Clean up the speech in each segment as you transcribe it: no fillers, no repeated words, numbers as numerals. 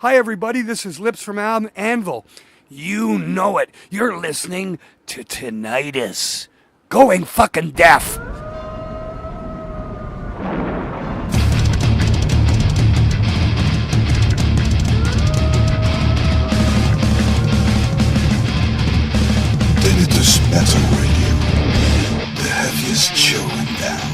Hi, everybody. This is Lips from Anvil. You know it. You're listening to Tinnitus. Going fucking deaf. Tinnitus Metal Radio. The heaviest show in town.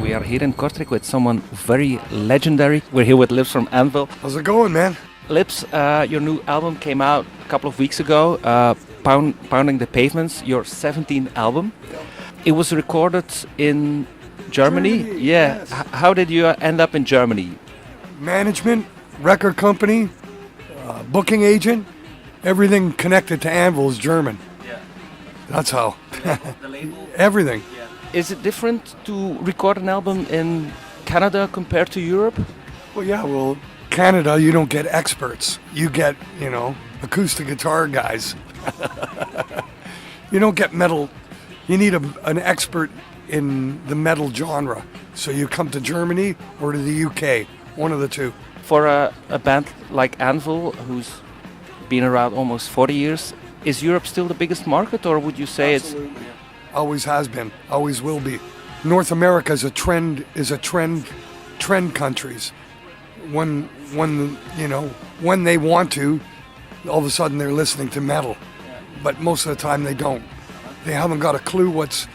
We are here in Kortrijk with someone very legendary. We're here with Lips from Anvil. How's it going, man? Lips, your new album came out a couple of weeks ago, Pounding the Pavements, your 17th album. It was recorded in Germany. Yeah. Yes. How did you end up in Germany? Management, record company, booking agent, everything connected to Anvil is German. Yeah. That's how. The label? Everything. Yeah. Is it different to record an album in Canada compared to Europe? Well, Canada, you don't get experts. You get, acoustic guitar guys. You don't get metal. You need an expert in the metal genre. So you come to Germany or to the UK, one of the two. For a band like Anvil, who's been around almost 40 years, is Europe still the biggest market, or would you say Absolutely. Always has been, always will be. North America is a trend countries. When they want to, all of a sudden they're listening to metal. But most of the time they don't. They haven't got a clue what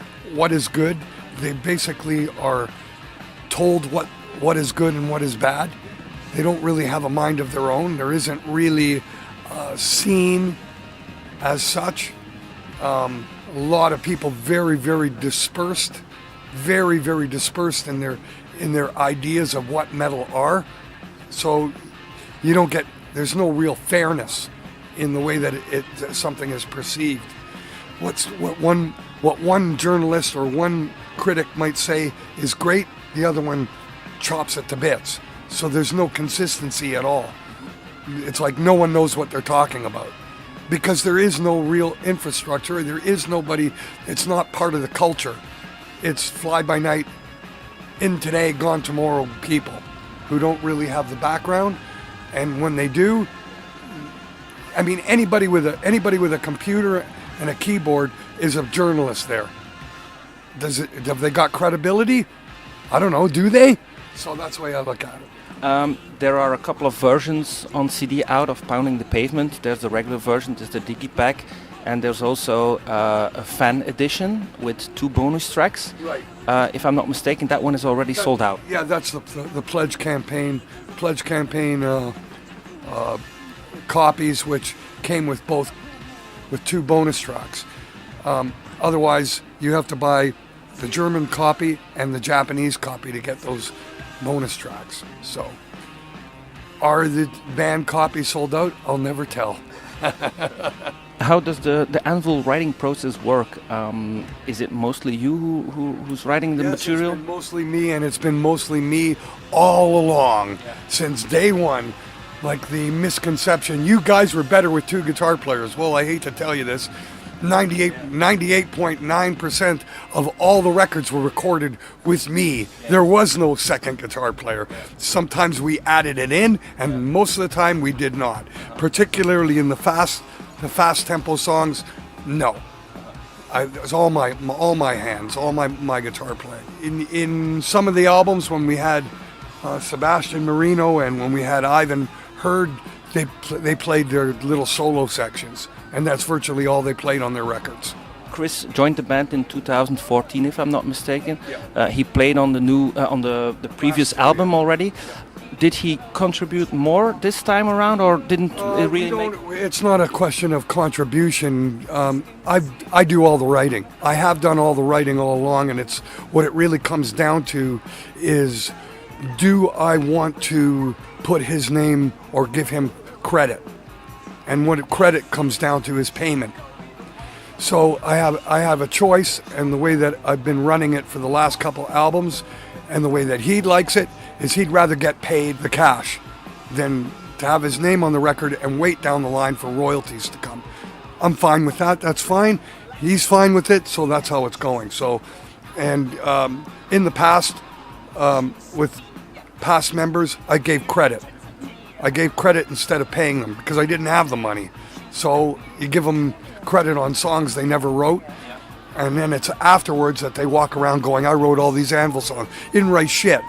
is good. They basically are told what is good and what is bad. They don't really have a mind of their own. There isn't really a scene as such. A lot of people very, very dispersed in their ideas of what metal are. So there's no real fairness in the way that something is perceived. What one journalist or one critic might say is great, the other one chops it to bits. So there's no consistency at all. It's like no one knows what they're talking about. Because there is no real infrastructure, there is nobody, it's not part of the culture. It's fly-by-night, in today, gone tomorrow people who don't really have the background. And when they do, I mean, anybody with a computer and a keyboard is a journalist there. Have they got credibility? I don't know, do they? So that's the way I look at it. there are a couple of versions on CD out of Pounding the Pavement. There's the regular version, there's the Digipack, and there's also a fan edition with 2 bonus tracks. Right. If I'm not mistaken, that one is already sold out. Yeah, that's the pledge campaign. Copies, which came with 2 bonus tracks. Otherwise, you have to buy the German copy and the Japanese copy to get those bonus tracks. So, are the band copies sold out? I'll never tell. How does the Anvil writing process work? Is it mostly you who's writing the material? It's been mostly me, and it's been mostly me all along, since day one. Like the misconception, you guys were better with 2 guitar players. Well, I hate to tell you this, 98.9% of all the records were recorded with me. There was no second guitar player. Sometimes we added it in, and most of the time we did not. Particularly in the fast tempo songs, no. It was all my hands, all my guitar playing. In some of the albums, when we had Sebastian Marino and when we had Ivan Heard, they played their little solo sections, and that's virtually all they played on their records. Chris joined the band in 2014, if I'm not mistaken. Yeah. He played on the new on the previous album already. Did he contribute more this time around, or didn't it really It's not a question of contribution. I do all the writing. I have done all the writing all along, and it's what it really comes down to is, do I want to put his name or give him credit? And what credit comes down to is payment. So I have a choice, and the way that I've been running it for the last couple albums, and the way that he likes it, is he'd rather get paid the cash than to have his name on the record and wait down the line for royalties to come. I'm fine with that. That's fine. He's fine with it, so that's how it's going. So, and in the past, with past members, I gave credit. I gave credit instead of paying them because I didn't have the money. So you give them credit on songs they never wrote, and then it's afterwards that they walk around going, I wrote all these Anvil songs. You didn't write shit.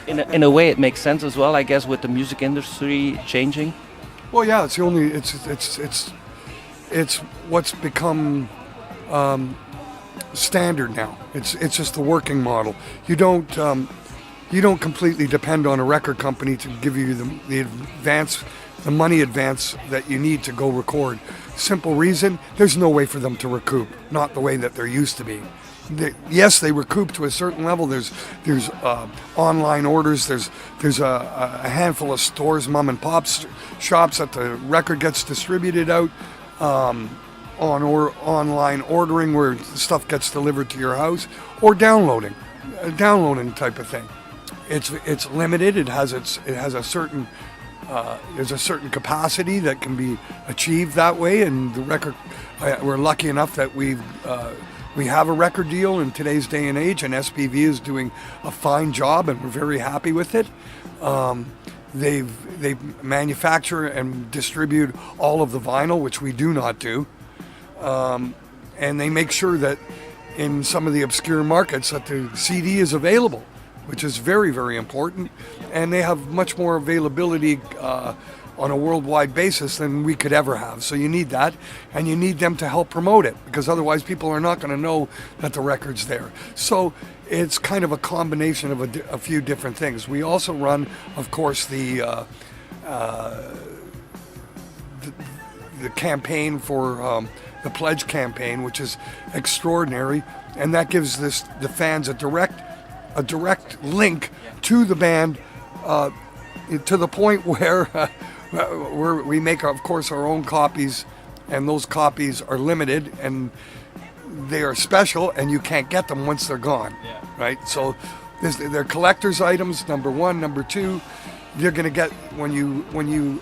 In a way, it makes sense as well, I guess, with the music industry changing. Well, yeah, it's what's become standard now. It's just the working model. You don't completely depend on a record company to give you the money advance that you need to go record. Simple reason: there's no way for them to recoup. Not the way that there used to be. Yes, they recoup to a certain level. There's online orders. There's a handful of stores, mom and pop shops that the record gets distributed out online ordering, where stuff gets delivered to your house, or downloading type of thing. It's limited. It has a certain there's a certain capacity that can be achieved that way, and the record. We're lucky enough that we have a record deal in today's day and age, and SPV is doing a fine job, and we're very happy with it. They manufacture and distribute all of the vinyl, which we do not do, and they make sure that in some of the obscure markets that the CD is available, which is very, very important, and they have much more availability on a worldwide basis than we could ever have. So you need that, and you need them to help promote it, because otherwise people are not going to know that the record's there. So it's kind of a combination of a few different things. We also run, of course, the campaign for the pledge campaign, which is extraordinary, and that gives the fans a direct link to the band, to the point where we make, of course, our own copies, and those copies are limited, and they are special, and you can't get them once they're gone, right? So they're collector's items, number one. Number two, you're going to get, when you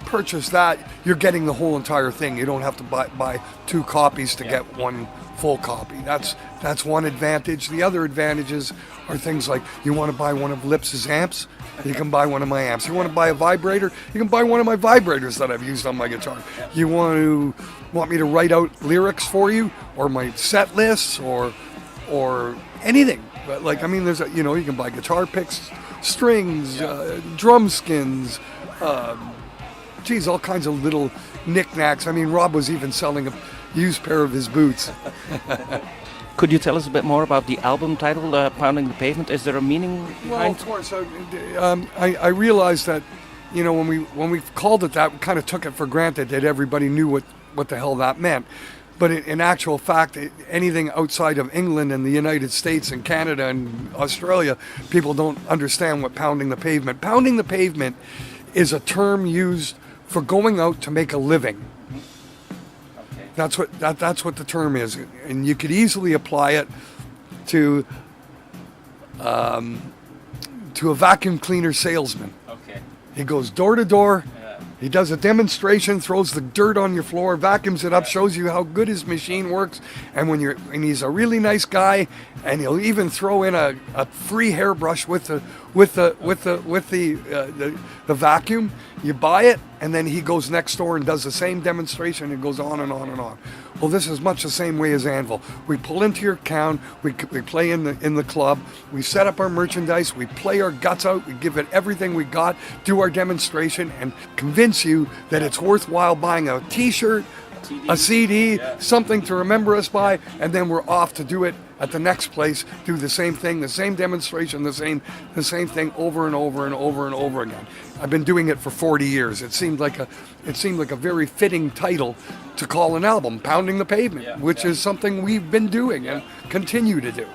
purchase that, you're getting the whole entire thing. You don't have to buy two copies to get one full copy. That's one advantage. The other advantages are things like, you want to buy one of Lips's amps, you can buy one of my amps. You want to buy a vibrator, you can buy one of my vibrators that I've used on my guitar. You want me to write out lyrics for you, or my set lists, or anything. But there's you can buy guitar picks, strings, drum skins, all kinds of little knickknacks. Rob was even selling a used pair of his boots. Could you tell us a bit more about the album title, Pounding the Pavement? Is there a meaning behind? Well, of course. I realized that, when we called it that, we kind of took it for granted that everybody knew what the hell that meant. But in actual fact, anything outside of England and the United States and Canada and Australia, people don't understand what pounding the pavement. Pounding the pavement is a term used for going out to make a living. That's what the term is, and you could easily apply it to a vacuum cleaner salesman. Okay. He goes door to door. He does a demonstration, throws the dirt on your floor, vacuums it up, shows you how good his machine works, and he's a really nice guy, and he'll even throw in a free hairbrush with the vacuum. You buy it, and then he goes next door and does the same demonstration, and goes on and on and on. Well, this is much the same way as Anvil. We pull into your town, we play in the club, we set up our merchandise, we play our guts out, we give it everything we got, do our demonstration, and convince you that it's worthwhile buying a T-shirt, a CD, something to remember us by, and then we're off to do it at the next place, do the same thing, the same demonstration, the same thing over and over and over and over again. I've been doing it for 40 years. It seemed like a very fitting title to call an album, Pounding the Pavement, which is something we've been doing and continue to do.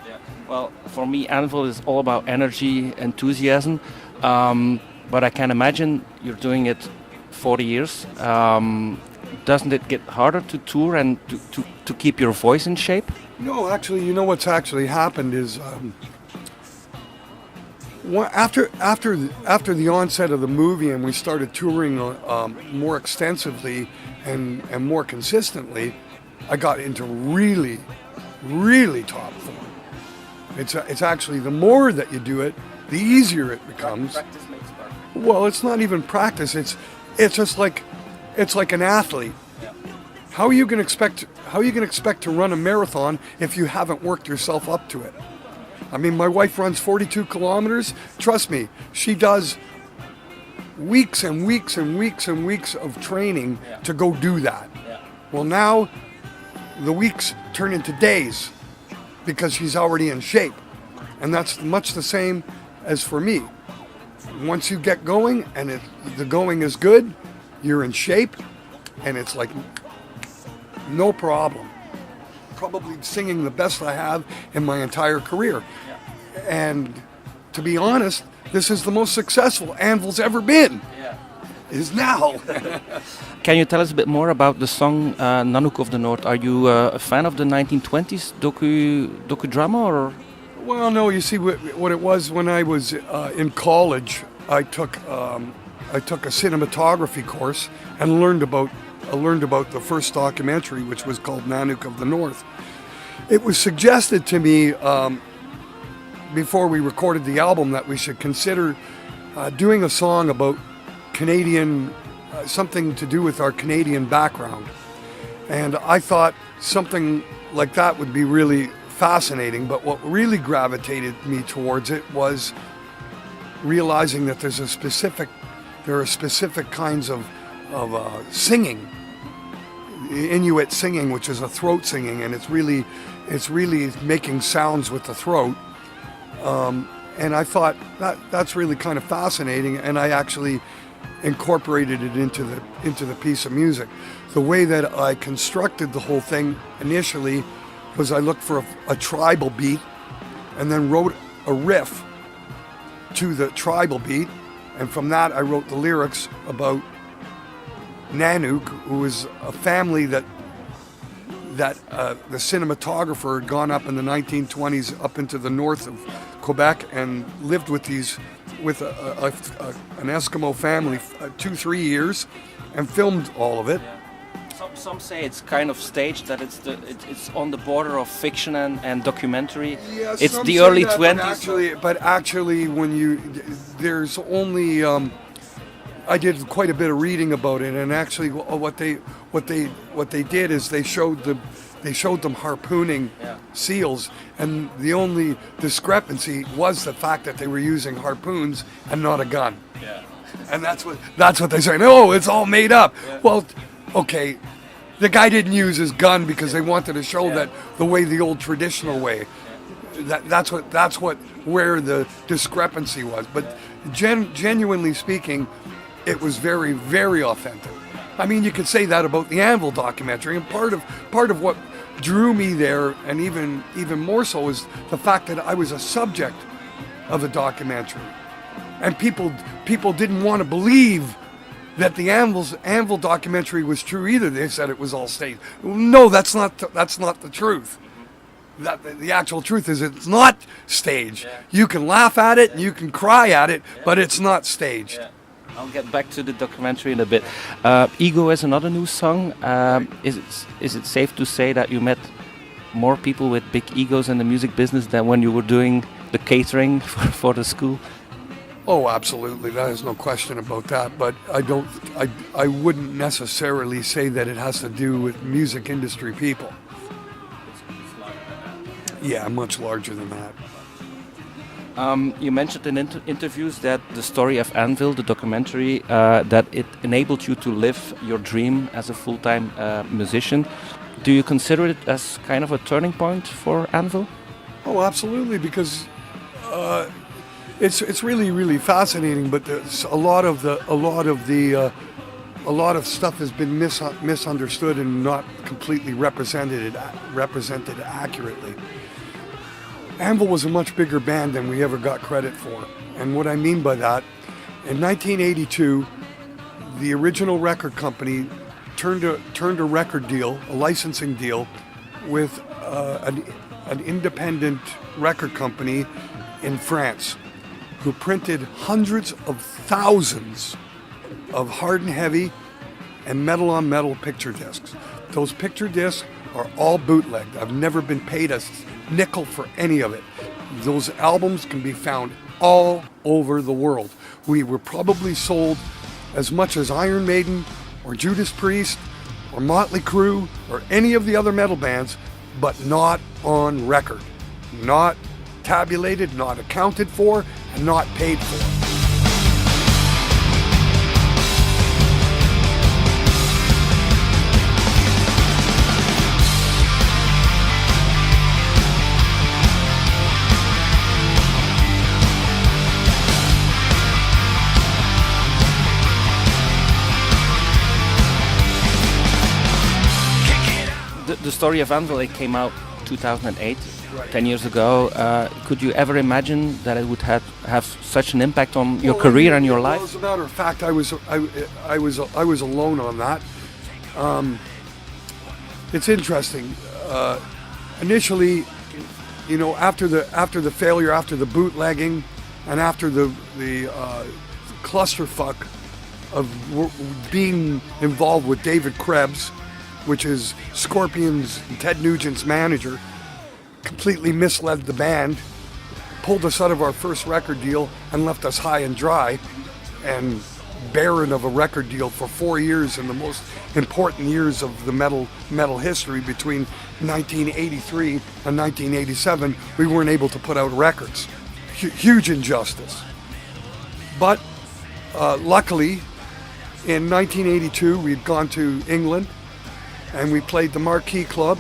Well, for me, Anvil is all about energy, enthusiasm, but I can imagine you're doing it 40 years. Doesn't it get harder to tour and to keep your voice in shape? No, actually, what's actually happened is after the onset of the movie and we started touring more extensively and more consistently, I got into really, really top form. It's actually the more that you do it, the easier it becomes. Practice makes perfect. Well, it's not even practice. It's just like an athlete. Yeah. How are you going to expect to run a marathon if you haven't worked yourself up to it? I mean, my wife runs 42 kilometers. Trust me, she does weeks and weeks and weeks and weeks of training to go do that. Yeah. Well, now the weeks turn into days because she's already in shape. And that's much the same as for me. Once you get going and the going is good, you're in shape, and it's like no problem. Probably singing the best I have in my entire career. And to be honest, this is the most successful Anvil's ever been. Yeah. Is now. Can you tell us a bit more about the song Nanook of the North? Are you a fan of the 1920s docudrama or? Well, no. You see, what it was when I was in college, I took a cinematography course and learned about the first documentary, which was called Nanook of the North. It was suggested to me before we recorded the album that we should consider doing a song about Canadian, something to do with our Canadian background. And I thought something like that would be really fascinating, but what really gravitated me towards it was realizing that there are specific kinds of singing, Inuit singing, which is a throat singing, and it's really making sounds with the throat. And I thought that's really kind of fascinating, and I actually incorporated it into the piece of music. The way that I constructed the whole thing initially was I looked for a tribal beat, and then wrote a riff to the tribal beat, and from that I wrote the lyrics about Nanook, who was a family that the cinematographer had gone up in the 1920s up into the north of Quebec and lived with an Eskimo family 2-3 years and filmed all of it. Some say it's kind of staged, that it's on the border of fiction and documentary. Yeah, it's some the say early that, 20s. But actually, there's only I did quite a bit of reading about it, and actually, what they did is they showed them harpooning seals, and the only discrepancy was the fact that they were using harpoons and not a gun. Yeah. And that's what they say. No, it's all made up. Yeah. Well, okay, the guy didn't use his gun because they wanted to show that the way, the old traditional way. That's where the discrepancy was. But genuinely speaking, it was very, very authentic. I mean, you could say that about the Anvil documentary, and part of what drew me there, and even more so, is the fact that I was a subject of a documentary, and people didn't want to believe that the Anvil documentary was true either. They said it was all staged. No, that's not the truth. The actual truth is it's not staged. Yeah. You can laugh at it, and you can cry at it, but it's not staged. Yeah. I'll get back to the documentary in a bit. Ego is another new song. Is it safe to say that you met more people with big egos in the music business than when you were doing the catering for the school? Oh, absolutely. There's no question about that. But I wouldn't necessarily say that it has to do with music industry people. Yeah, much larger than that. You mentioned in interviews that the story of Anvil, the documentary, that it enabled you to live your dream as a full-time musician. Do you consider it as kind of a turning point for Anvil? Oh, absolutely, because it's really, really fascinating. But a lot of stuff has been misunderstood and not completely represented accurately. Anvil was a much bigger band than we ever got credit for. And what I mean by that, in 1982, the original record company turned a record deal, a licensing deal, with an independent record company in France, who printed hundreds of thousands of hard and heavy and metal on metal picture discs. Those picture discs are all bootlegged. I've never been paid a nickel for any of it. Those albums can be found all over the world. We were probably sold as much as Iron Maiden or Judas Priest or Motley Crue or any of the other metal bands, but not on record. Not tabulated, not accounted for, and not paid for. The story of Anvil, it came out 2008, Right. 10 years ago. Could you ever imagine that it would have such an impact on your career and your life? Well, as a matter of fact, I was alone on that. It's interesting. Initially, you know, after the failure, after the bootlegging, and after the clusterfuck of being involved with David Krebs, which is Scorpions and Ted Nugent's manager, completely misled the band, pulled us out of our first record deal and left us high and dry and barren of a record deal for 4 years in the most important years of the metal history. Between 1983 and 1987, we weren't able to put out records. Huge injustice. But luckily, in 1982, we'd gone to England and we played the Marquee Club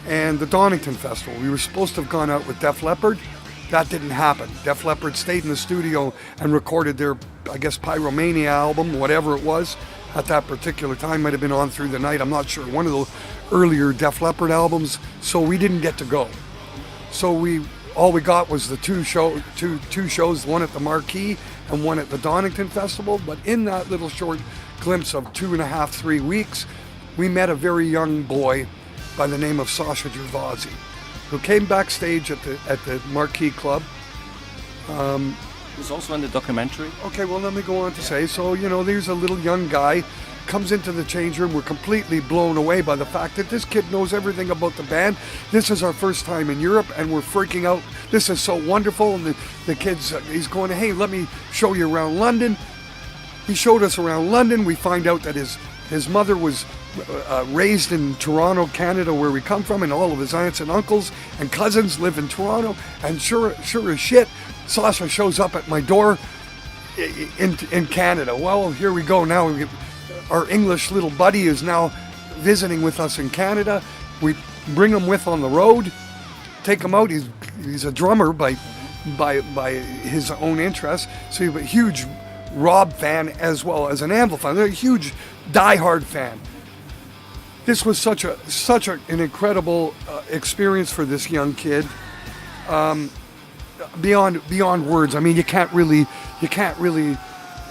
and the Donington Festival. We were supposed to have gone out with Def Leppard. That didn't happen. Def Leppard stayed in the studio and recorded their, I guess, Pyromania album, whatever it was, at that particular time. Might have been On Through the Night, I'm not sure. One of the earlier Def Leppard albums. So we didn't get to go. So all we got was the two shows, one at the Marquee and one at the Donington Festival. But in that little short glimpse of 2.5, 3 weeks, we met a very young boy by the name of Sasha Gervasi, who came backstage at the Marquee Club. Who's also in the documentary. Okay, well, let me go on to say, so, you know, there's a little young guy, comes into the change room. We're completely blown away by the fact that this kid knows everything about the band. This is our first time in Europe, and we're freaking out. This is so wonderful. And the kid's, he's going, hey, let me show you around London. He showed us around London. We find out that his mother was raised in Toronto, Canada, where we come from, and all of his aunts and uncles and cousins live in Toronto. And sure as shit, Sasha shows up at my door in Canada. Well, here we go now. Our English little buddy is now visiting with us in Canada. We bring him with on the road, take him out. He's a drummer by his own interest. So he's a huge Rob fan as well as an Anvil fan. They're a huge diehard fan. This was such an incredible experience for this young kid. Beyond words. I mean, you can't really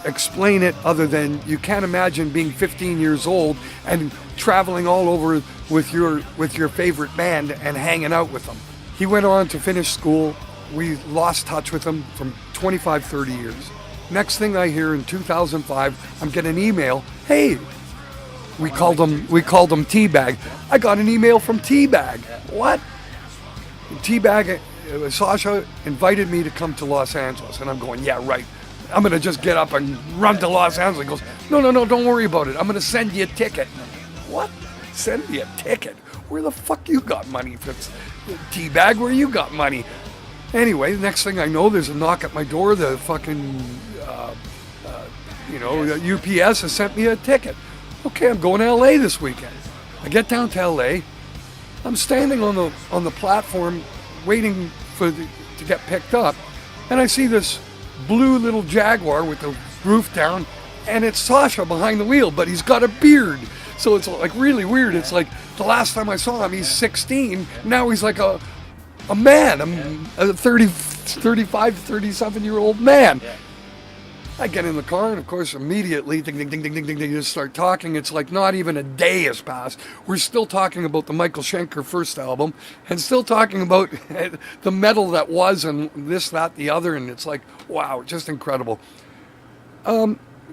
explain it other than you can't imagine being 15 years old and traveling all over with your favorite band and hanging out with them. He went on to finish school. We lost touch with him from 25, 30 years. Next thing I hear in 2005, I'm getting an email. Hey, we called them T-bag. I got an email from T-bag. What? T-bag, Sasha invited me to come to Los Angeles, and I'm going, yeah, right. I'm gonna just get up and run to Los Angeles. He goes, no, don't worry about it. I'm gonna send you a ticket. What? Send me a ticket? Where the fuck you got money? If it's T-bag, where you got money? Anyway, the next thing I know, there's a knock at my door. The fucking, UPS has sent me a ticket. Okay, I'm going to LA this weekend. I get down to LA. I'm standing on the platform waiting to get picked up, and I see this blue little Jaguar with the roof down, and it's Sasha behind the wheel, but he's got a beard. So it's like really weird. It's like the last time I saw him, he's 16. Now he's like a man, a 35, 37-year-old man. Yeah. I get in the car, and of course, immediately, ding, ding, ding, ding, ding, ding, ding, just start talking. It's like not even a day has passed. We're still talking about the Michael Schenker first album, and still talking about the metal that was, and this, that, the other, and it's like, wow, just incredible.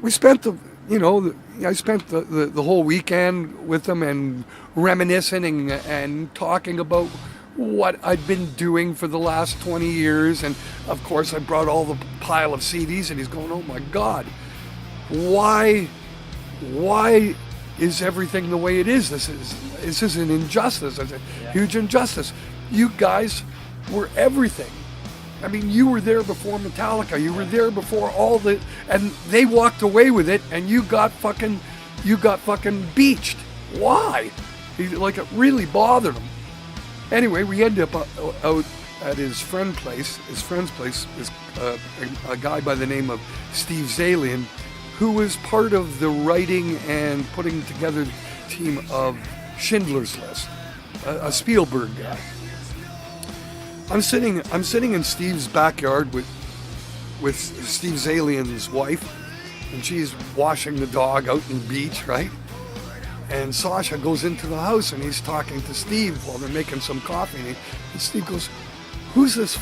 We spent I spent the whole weekend with them and reminiscing and talking about what I'd been doing for the last 20 years. And of course I brought all the pile of CDs, and he's going, oh my God, why is everything the way it is? This is an injustice. It's a huge injustice. You guys were everything. I mean, you were there before Metallica. You were there before all the, and they walked away with it, and you got fucking beached. Why? Like, it really bothered him. Anyway, we ended up out at his friend's place. His friend's place is a guy by the name of Steve Zalian, who was part of the writing and putting together the team of Schindler's List, a Spielberg guy. I'm sitting in Steve's backyard with Steve Zalian's wife, and she's washing the dog out in the beach, right? And Sasha goes into the house, and he's talking to Steve while they're making some coffee, and Steve goes, who's this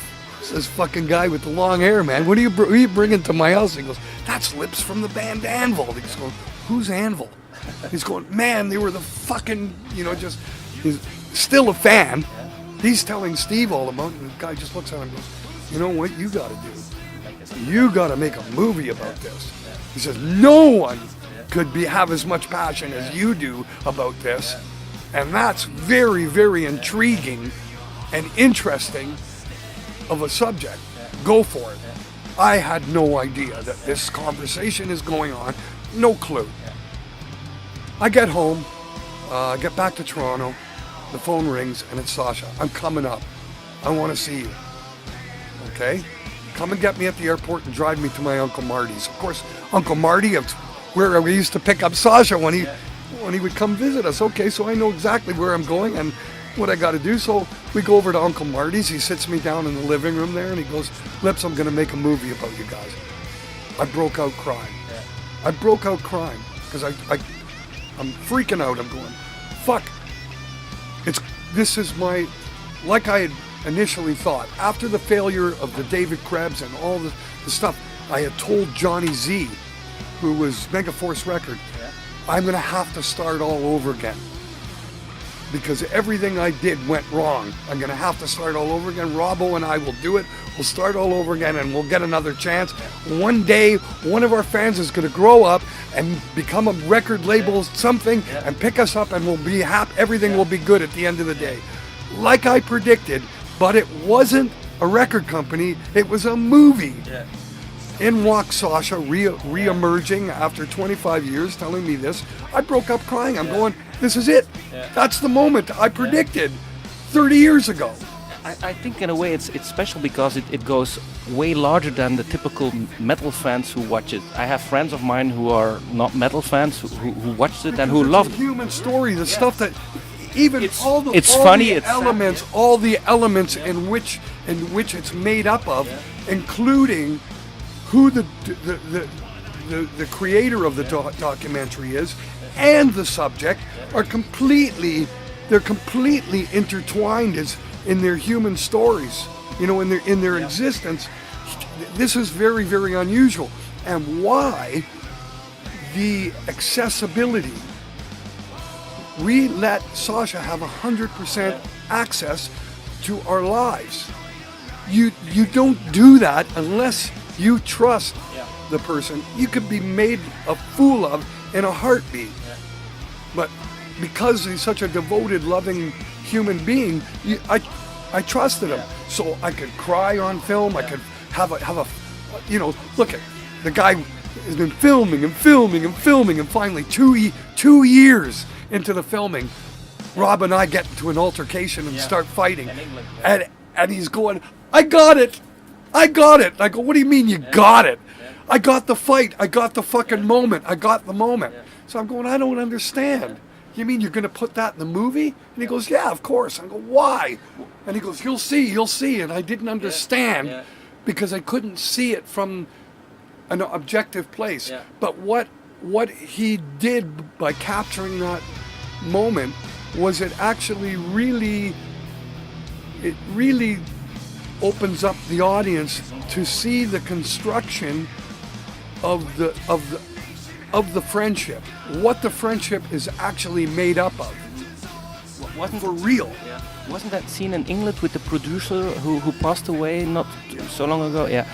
fucking guy with the long hair, man? What are you bringing to my house? And he goes, that's Lips from the band Anvil. He's going, who's Anvil? He's going, man, they were the fucking, just, he's still a fan. He's telling Steve all about it, and the guy just looks at him and goes, you know what you got to do? You got to make a movie about this. He says, no one could have as much passion as you do about this. And that's very, very intriguing and interesting of a subject. Go for it. I had no idea that this conversation is going on. No clue. I get home, get back to Toronto. The phone rings, and it's Sasha. I'm coming up. I want to see you. Okay? Come and get me at the airport and drive me to my Uncle Marty's. Of course, Uncle Marty, where we used to pick up Sasha when he would come visit us. Okay, so I know exactly where I'm going and what I got to do. So we go over to Uncle Marty's. He sits me down in the living room there, and he goes, Lips, I'm going to make a movie about you guys. I broke out crying. I broke out crying because I'm freaking out. I'm going, fuck. This is like I had initially thought. After the failure of the David Krebs and all the stuff, I had told Johnny Z, who was Megaforce Record, I'm going to have to start all over again. Because everything I did went wrong. I'm going to have to start all over again. Robbo and I will do it. We'll start all over again, and we'll get another chance. One day, one of our fans is going to grow up and become a record label something and pick us up, and we'll be happy. Everything will be good at the end of the day. Like I predicted, but it wasn't a record company. It was a movie. In walks Sasha, re-emerging after 25 years, telling me this. I broke up crying. I'm going, this is it. That's the moment I predicted 30 years ago. I think in a way it's special because it goes way larger than the typical metal fans who watch it. I have friends of mine who are not metal fans who watched it and who loved it. It's a human story, the stuff that even all the elements in which it's made up of, including who the creator of the documentary is, and the subject are completely intertwined in their human stories, in their existence. This is very, very unusual, and why the accessibility. We let Sasha have 100% access to our lives. You don't do that unless you trust the person. You could be made a fool of in a heartbeat. But because he's such a devoted, loving human being, I trusted him. So I could cry on film. I could have a look at the guy has been filming, and finally 2 years into the filming, Rob and I get into an altercation and start fighting, and he's going, I got it. I go, what do you mean you got it? I got the fight. I got the fucking moment. I got the moment. So I'm going, I don't understand. You mean you're going to put that in the movie? And he goes, yeah, of course. I go, why? And he goes, you'll see. And I didn't understand because I couldn't see it from an objective place. But what he did by capturing that moment was it really opens up the audience to see the construction of the friendship, what the friendship is actually made up of. Wasn't for real. Wasn't that scene in England with the producer who passed away not so long ago? Yeah.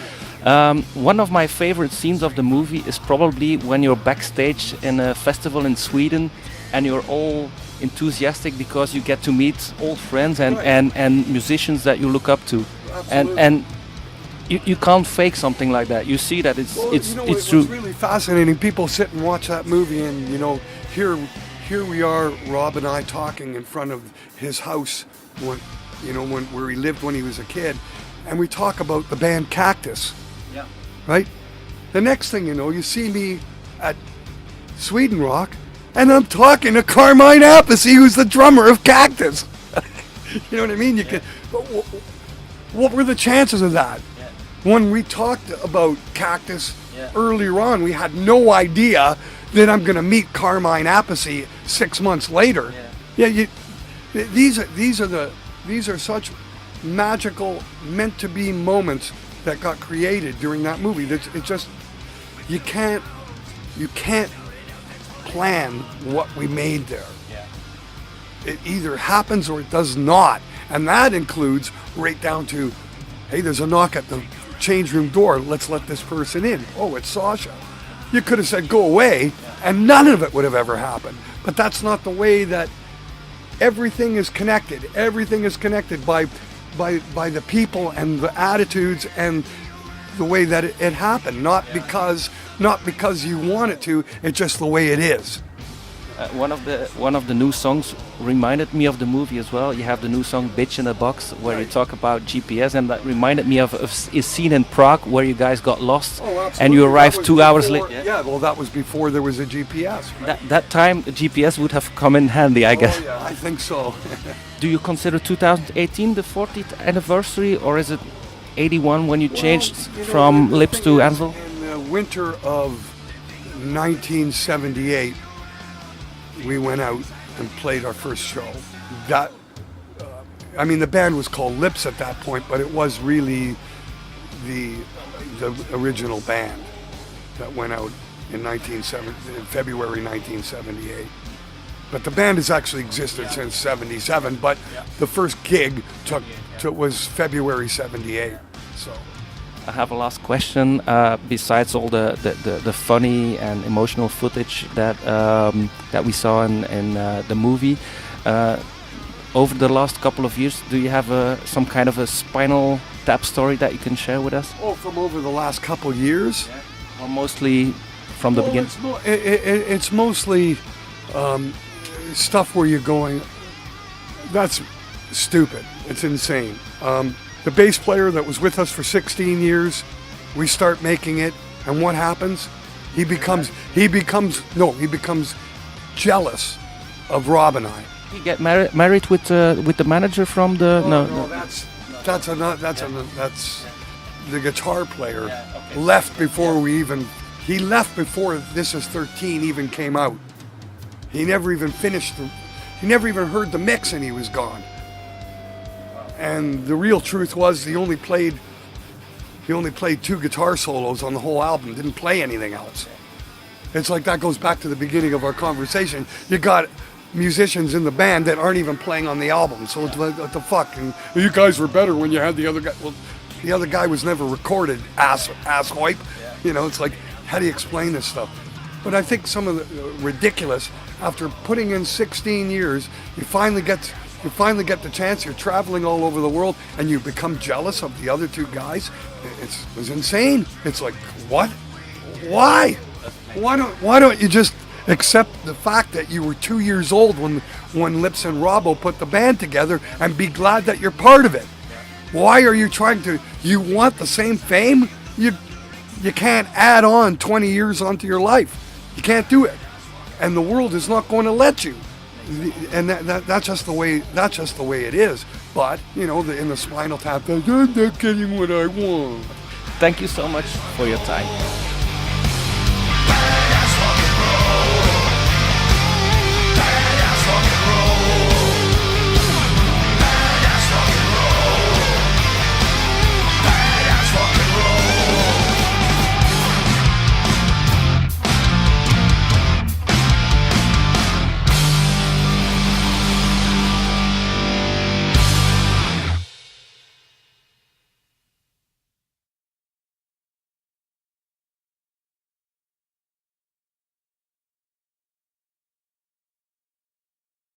One of my favorite scenes of the movie is probably when you're backstage in a festival in Sweden and you're all enthusiastic because you get to meet old friends and musicians that you look up to. And you can't fake something like that. You see that it's true. It's really fascinating. People sit and watch that movie, and here we are, Rob and I, talking in front of his house where he lived when he was a kid, and we talk about the band Cactus. Yeah. Right. The next thing you know, you see me at Sweden Rock, and I'm talking to Carmine Appice, who's the drummer of Cactus. You know what I mean? What were the chances of that? When we talked about Cactus earlier on, we had no idea that I'm going to meet Carmine Appice 6 months later. These are such magical, meant to be moments that got created during that movie. It's just you can't plan what we made there. It either happens or it does not, and that includes right down to, hey, there's a knock at the change room door, let's let this person in. Oh, it's Sasha. You could have said go away, and none of it would have ever happened. But that's not the way that everything is connected. Everything is connected by the people and the attitudes and the way that it happened. Not because you want it to. It's just the way it is. One of the new songs reminded me of the movie as well. You have the new song "Bitch in a Box" where you talk about GPS, and that reminded me of a scene in Prague where you guys got lost and you arrived 2 hours late. Yeah, well, that was before there was a GPS. Right? That time the GPS would have come in handy, I guess. Yeah, I think so. Do you consider 2018 the 40th anniversary, or is it 81 when you changed from Lips to Anvil? In the winter of 1978. We went out and played our first show. The band was called Lips at that point, but it was really the original band that went out in February 1978. But the band has actually existed since '77. But the first gig was February '78. So. I have a last question. Besides all the funny and emotional footage that we saw in the movie, over the last couple of years, do you have some kind of a Spinal Tap story that you can share with us? Oh, from over the last couple years? Or mostly from the beginning? It's mostly stuff where you're going, that's stupid. It's insane. The bass player that was with us for 16 years, we start making it, and what happens? He becomes jealous of Rob and I. He get married with the manager from the that's the guitar player left before he left before This Is 13 even came out. He never even he never even heard the mix, and he was gone. And the real truth was he only played 2 guitar solos on the whole album, didn't play anything else. It's like that goes back to the beginning of our conversation. You got musicians in the band that aren't even playing on the album, so it's like, what the fuck? And you guys were better when you had the other guy. Well, the other guy was never recorded, ass wipe. It's like, how do you explain this stuff? But I think some of the ridiculous, after putting in 16 years, you finally get the chance, you're traveling all over the world, and you become jealous of the other 2 guys. It was insane. It's like, what? Why? Why don't you just accept the fact that you were 2 years old when Lips and Robbo put the band together, and be glad that you're part of it? Why are you you want the same fame? You can't add on 20 years onto your life. You can't do it. And the world is not going to let you. And that's just the way it is. But in the Spinal Tap, I'm not getting what I want. Thank you so much for your time.